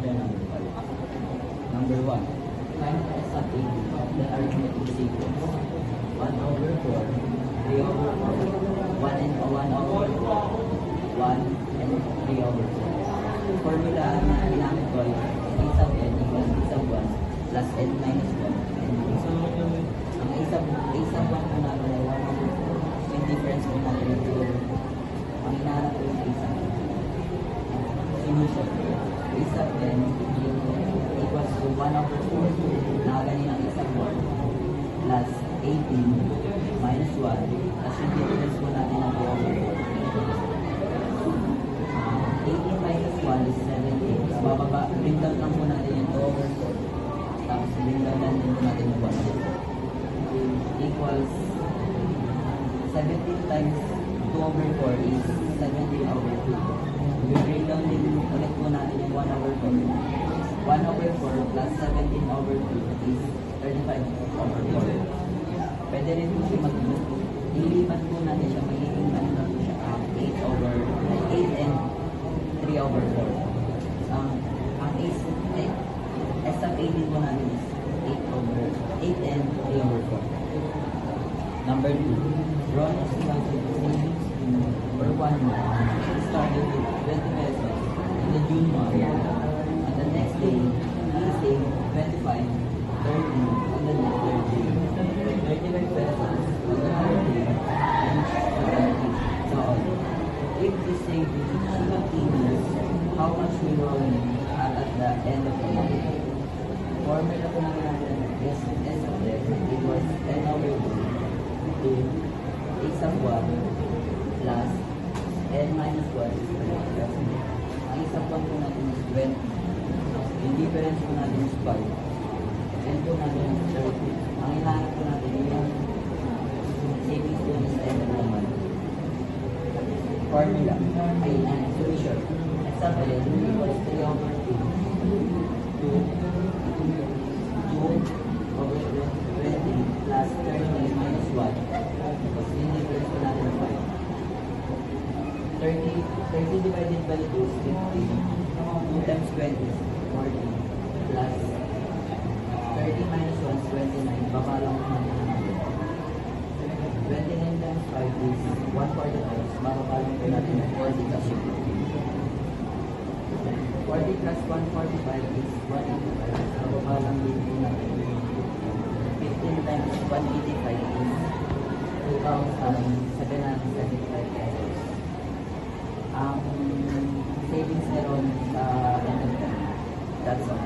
the number 5. Number 1. Find the sub AB of the arithmetic sequence. 1 over 4, 3 over 4, 1 and 1 over 4, 1 and 3 over 4. Formula na ginamit ko ay a sub n equals a sub 1 plus n minus 1. And ang a sub 1 po natin ay 1 over 4. Yung difference po natin ito. Ang hinahanap ko yung a sub n. Solution. A sub n equals to 1 over 4 na ganinang a sub 1 plus 18 minus 1 plus yung difference po natin ng 3 over 4. 18 minus 1 is 17. Sa bababa, bring down lang po natin yung 2 over 4. Tapos bring down lang din po natin yung 1 over 4. Equals 17 times 2 over 4 is 17 over 2. Bring down din ulit po natin yung 1 over 4. 1 over 4 plus 17 over 2 is 35 over 4. Pwede rin po siya ilipat po natin siya, magiging ano na po siya, 8 over 8 and 3 over 4. Ang S sub 18 po natin is 8 and 3 over 4. Number 2. Ron is equal to savings for 1 month. He started with 20 pesos in the June month. On the next day, he saved 25, 30 on the third day, 35 pesos on the third day, and 70. So on. If this savings continues, how much will Ron have at the end of the month? Formula po namin natin S of F equals 10 over 2 to a sub 1 plus n minus 1 is 20. Ang isa po natin is 20. Yung difference po natin is 5. N po natin is 30. Ang hinahanap po natin yung savings po is end of the month. Formula ay solution. S of N equals 3 over 2 to 2 over 20 plus 30 minus 1. Because yung difference po natin is 5. 30 divided by 2 is 50. 2 times 20 is 40. Plus 30 minus 1 is 29. Baka lang naman ang number. 29 times 5 is 145. Baka lang po natin yung 40 plus 40 plus 145 is 185. Baka lang din po natin 15 times 185 is 2,775 pesos. Ang savings meron sa end of the month. That's all.